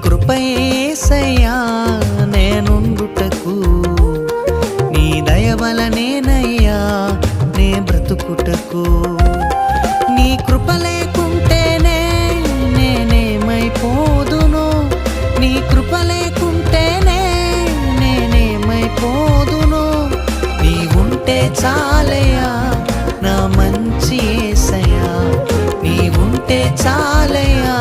కృప యేసయ్యా నేనుండుటకు, నీ దయ వలనేనయ్యా నే బ్రతుకుటకు. నీ కృప లేకుంటేనే నేనేమైపోదును, నీ కృప లేకుంటేనే నేనేమైపోదును. నీవుంటే చాలయ్యా నా మంచి యేసయ్యా, నీవుంటే చాలయ్యా